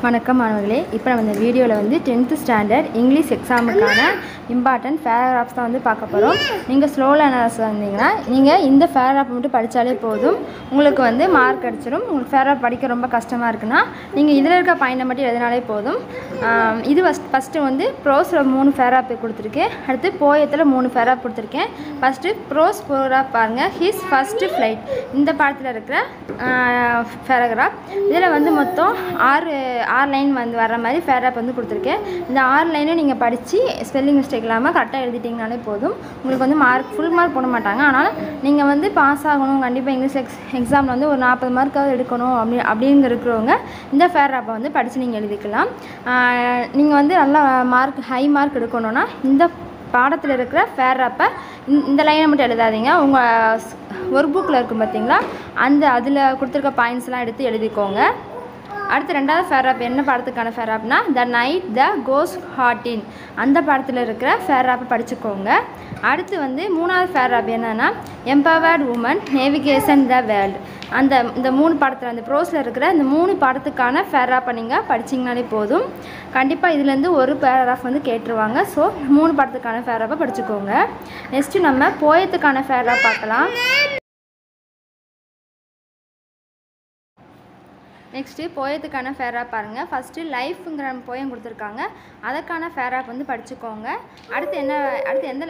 வணக்கம் மாணவர்களே, இப்போ நம்ம இந்த வீடியோவில் வந்து 10th ஸ்டாண்டர்ட் இங்கிலீஷ் எக்ஸாமுக்கான இம்பார்ட்டன்ட் பேராகிராஃப்ஸ் தான் வந்து பார்க்க போகிறோம். நீங்கள் ஸ்லோ லேர்னர்ஸ் வந்தீங்கன்னா நீங்கள் இந்த பேராகிராஃப் மட்டும் படித்தாலே போதும், உங்களுக்கு வந்து மார்க் கிடச்சிடும். உங்களுக்கு பேராகிராஃப் படிக்க ரொம்ப கஷ்டமாக இருக்குன்னா நீங்கள் இதில் இருக்க பாயிண்டை மட்டும் எழுதினாலே போதும். இது ஃபஸ்ட்டு வந்து ப்ரோஸில் 3 பேராகிராஃப் கொடுத்துருக்கேன். அடுத்து போயத்தில் 3 பேராகிராஃப் கொடுத்துருக்கேன். ஃபஸ்ட்டு ப்ரோஸ் பேராகிராஃப் பாருங்கள். ஹிஸ் ஃபஸ்ட்டு ஃப்ளைட் இந்த பாடத்தில் இருக்கிற பேராகிராஃப். இதில் வந்து மொத்தம் 6 லைன் வந்து வர மாதிரி பேராகிராஃப் வந்து கொடுத்துருக்கேன். இந்த 6 லைனும் நீங்கள் படித்து ஸ்பெல்லிங் மிஸ்டேக் இல்லாமல் கரெக்டாக எழுதிட்டிங்கனாலே போதும். உங்களுக்கு வந்து ஃபுல் மார்க் போட மாட்டாங்க. ஆனால் நீங்கள் வந்து பாஸ் ஆகணும், கண்டிப்பாக இங்கிலீஷ் எக்ஸாமில் வந்து ஒரு 40 மார்க்காவது எடுக்கணும் அப்படிங்க இருக்கிறவங்க இந்த பேராகிராஃபை வந்து படித்து நீங்கள் எழுதிக்கலாம். நீங்கள் வந்து நல்லா ஹை மார்க் எடுக்கணும்னா இந்த பாடத்தில் இருக்கிற பேராகிராஃபை இந்த லைனை மட்டும் எழுதாதீங்க. உங்கள் ஒரு புக்கில் இருக்கும் பார்த்தீங்களா, அதில் கொடுத்துருக்க பாயிண்ட்ஸ்லாம் எடுத்து எழுதிக்கோங்க. அடுத்து 2வது பேராகிராஃப் என்ன பாடத்துக்கான பேராகிராஃப்னா the night the cos hot இன் அந்த பாடத்தில் இருக்கிற பேராகிராஃபை படிச்சுக்கோங்க. அடுத்து வந்து 3வது பேராகிராஃப் என்னென்னா empowered woman navigation the world இந்த 3 பாடத்தில் அந்த ப்ரோஸில் இருக்கிற இந்த 3 பாடத்துக்கான பேராகிராஃபை நீங்கள் படிச்சிங்கனாலே போதும். கண்டிப்பாக இதுலேருந்து ஒரு பேராகிராஃப் வந்து கேட்டுருவாங்க. ஸோ 3 பாடத்துக்கான பேராகிராஃபை படிச்சுக்கோங்க. நெக்ஸ்ட்டு நம்ம போயத்துக்கான பேராகிராஃப் பார்க்கலாம். நெக்ஸ்ட்டு போயத்துக்கான பேராகிராஃப் பாருங்கள். ஃபஸ்ட்டு லைஃப்ங்கிற போயம் கொடுத்துருக்காங்க, அதுக்கான பேராகிராஃப் வந்து படிச்சுக்கோங்க. அடுத்து எந்த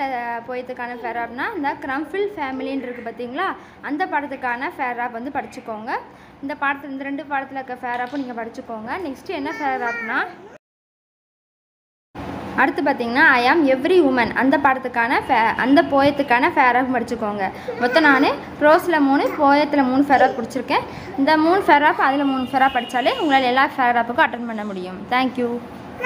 போயத்துக்கான பேராகிராஃப்னா இந்த க்ரம்ஃபில் ஃபேமிலின்னு இருக்குது பார்த்தீங்களா, அந்த படத்துக்கான பேராகிராஃப் வந்து படிச்சுக்கோங்க. இந்த 2 பாடத்தில் இருக்க பேராகிராஃபும் நீங்கள் படிச்சுக்கோங்க. நெக்ஸ்ட்டு என்ன பேராகிராஃப்னா அடுத்து பார்த்தீங்கன்னா ஐ ஆம் எவ்ரி உமன் அந்த பாடத்துக்கான அந்த போயத்துக்கான பேராகிராஃப் படிச்சுக்கோங்க. மொத்தம் நான் ப்ரோஸில் 3 போயத்தில் 3 பேராகிராஃப் பிடிச்சிருக்கேன். இந்த 3 பேராகிராஃப் அதில் 3 பேராகிராஃப் படித்தாலே உங்களால் எல்லா பேராகிராஃபுக்கும் அட்டன் பண்ண முடியும். தேங்க்யூ.